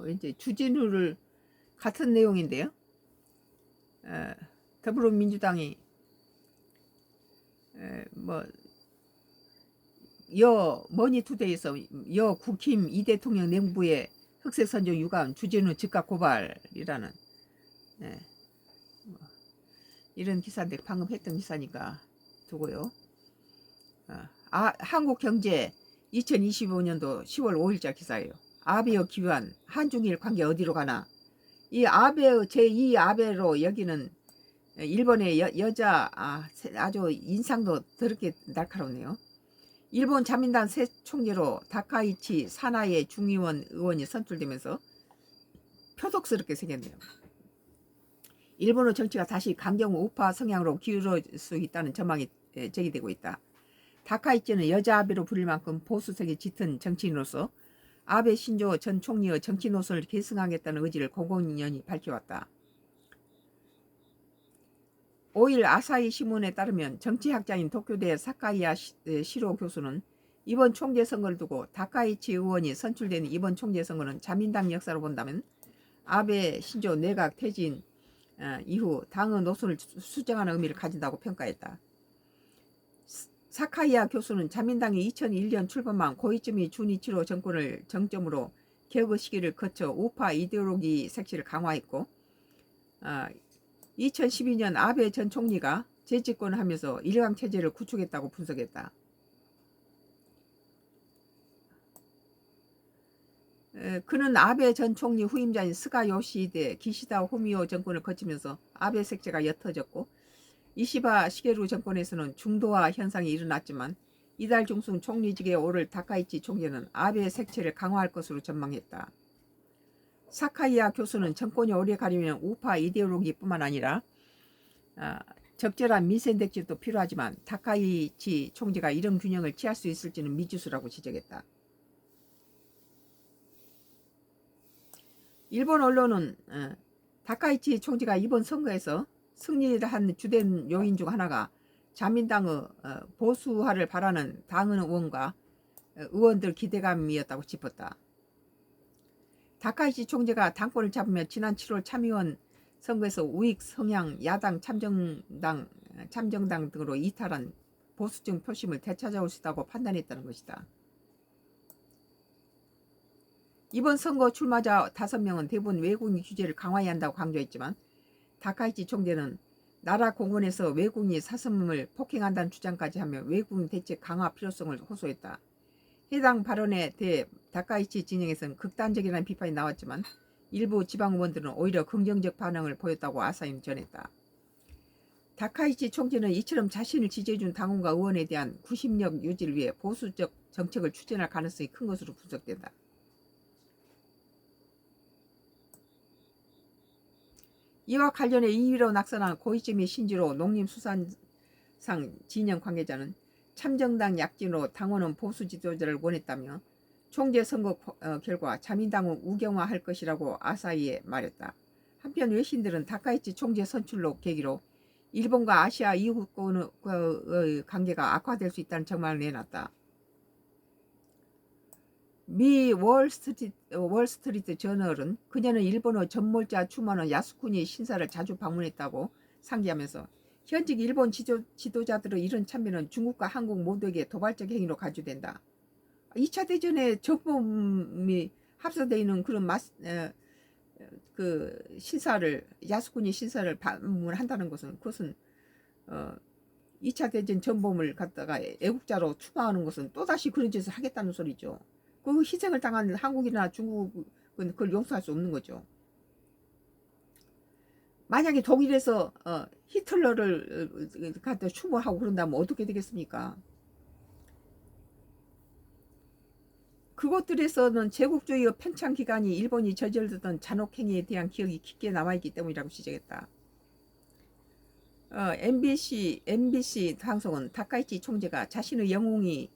이제 주진우를 같은 내용인데요. 더불어민주당이 머니투데이에서 국힘 이 대통령 내부의 흑색선조 유감 주진우 즉각 고발이라는 이런 기사인데 방금 했던 기사니까 두고요. 한국경제 2025년도 10월 5일자 기사예요. 아베의 기환 한중일 관계 어디로 가나. 이 아베의 제2 아베로 여기는 일본의 여자 아주 인상도 더럽게 날카롭네요. 일본 자민당 새 총재로 다카이치 사나의 중의원 의원이 선출되면서 표독스럽게 생겼네요. 일본의 정치가 다시 강경 우파 성향으로 기울어질 수 있다는 전망이 제기되고 있다. 다카이치는 여자 아베로 부릴 만큼 보수색이 짙은 정치인으로서 아베 신조 전 총리의 정치 노선을 계승하겠다는 의지를 공공연히 밝혀왔다. 5일 아사히 신문에 따르면 정치학자인 도쿄대 사카이야 시로 교수는 이번 총재 선거를 두고 다카이치 의원이 선출된 이번 총재 선거는 자민당 역사로 본다면 아베 신조 내각 퇴진 이후 당의 노선을 수정하는 의미를 가진다고 평가했다. 사카이야 교수는 자민당이 2001년 출범한 고이즈미 주니치로 정권을 정점으로 개혁의 시기를 거쳐 우파 이데올로기 색채를 강화했고 2012년 아베 전 총리가 재집권을 하면서 일강체제를 구축했다고 분석했다. 그는 아베 전 총리 후임자인 스가 요시히데 기시다 후미오 정권을 거치면서 아베 색채가 옅어졌고 이시바 시게루 정권에서는 중도화 현상이 일어났지만 이달 중순 총리직에 오를 다카이치 총재는 아베 색채를 강화할 것으로 전망했다. 사카이야 교수는 정권이 오래 가려면 우파 이데올로기뿐만 아니라 적절한 민생 대책도 필요하지만 다카이치 총재가 이런 균형을 취할 수 있을지는 미지수라고 지적했다. 일본 언론은 다카이치 총재가 이번 선거에서 승리를 한 주된 요인 중 하나가 자민당의 보수화를 바라는 당 의원과 의원들 기대감이었다고 짚었다. 다카이치 총재가 당권을 잡으면 지난 7월 참의원 선거에서 우익 성향 야당 참정당 등으로 이탈한 보수층 표심을 되찾아올 수 있다고 판단했다는 것이다. 이번 선거 출마자 5명은 대부분 외국인 규제를 강화해야 한다고 강조했지만 다카이치 총재는 나라 공원에서 외국인이 사슴을 폭행한다는 주장까지 하며 외국인 대책 강화 필요성을 호소했다. 해당 발언에 대해 다카이치 진영에서는 극단적이라는 비판이 나왔지만 일부 지방 의원들은 오히려 긍정적 반응을 보였다고 아사히는 전했다. 다카이치 총재는 이처럼 자신을 지지해준 당원과 의원에 대한 구심력 유지를 위해 보수적 정책을 추진할 가능성이 큰 것으로 분석된다. 이와 관련해 2위로 낙선한 고이즈미 신지로 농림수산상 진영 관계자는 참정당 약진으로 당원은 보수 지도자를 원했다며 총재 선거 결과 자민당은 우경화할 것이라고 아사히에 말했다. 한편 외신들은 다카이치 총재 선출로 계기로 일본과 아시아 이웃국과의 관계가 악화될 수 있다는 전망을 내놨다. 미 월스트리트 저널은 그녀는 일본의 전몰자 추모는 야스쿠니 신사를 자주 방문했다고 상기하면서 현직 일본 지도자들의 이런 참여는 중국과 한국 모두에게 도발적 행위로 간주된다. 2차 대전에 전범이 합사되어 있는 그런 그 신사를 야스쿠니 신사를 방문한다는 것은 그것은 2차 대전 전범을 갖다가 애국자로 추모하는 것은 또다시 그런 짓을 하겠다는 소리죠. 그 희생을 당한 한국이나 중국은 그걸 용서할 수 없는 거죠. 만약에 독일에서 히틀러를 갖다 추모하고 그런다면 어떻게 되겠습니까? 그것들에서는 제국주의의 편찬 기간이 일본이 저질렀던 잔혹행위에 대한 기억이 깊게 남아있기 때문이라고 지적했다. MBC 방송은 다카이치 총재가 자신의 영웅이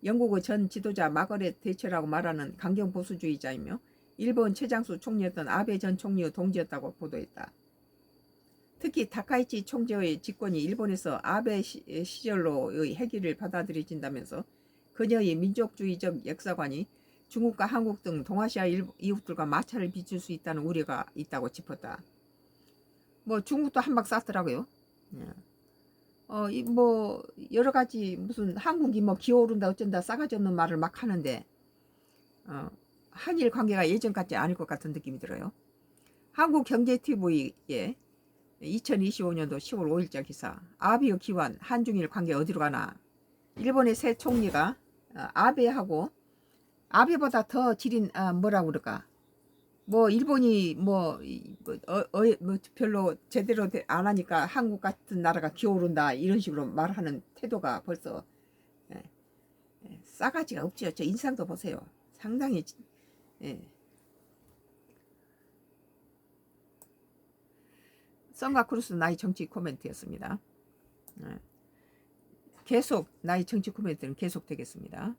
영국의 전 지도자 마거렛 대처라고 말하는 강경 보수주의자이며 일본 최장수 총리였던 아베 전 총리의 동지였다고 보도했다. 특히 다카이치 총재의 집권이 일본에서 아베 시절로의 해기를 받아들여진다면서 그녀의 민족주의적 역사관이 중국과 한국 등 동아시아 이웃들과 마찰을 빚을 수 있다는 우려가 있다고 짚었다. 뭐 중국도 한 박 쐈더라고요. 뭐 여러 가지 무슨 한국이 뭐 기어오른다 어쩐다 싸가지 없는 말을 막 하는데 한일 관계가 예전 같지 않을 것 같은 느낌이 들어요. 한국경제TV에 2025년도 10월 5일자 기사, 아베의 기환 한중일 관계 어디로 가나. 일본의 새 총리가 아베하고 아베보다 더 지린 뭐라고 그럴까, 뭐 일본이 뭐 별로 제대로 안 하니까 한국 같은 나라가 기어오른다 이런 식으로 말하는 태도가 벌써 싸가지가 없죠. 저 인상도 보세요. 상당히 썬가 크루스 나의 정치 코멘트였습니다. 계속 나의 정치 코멘트는 계속 되겠습니다.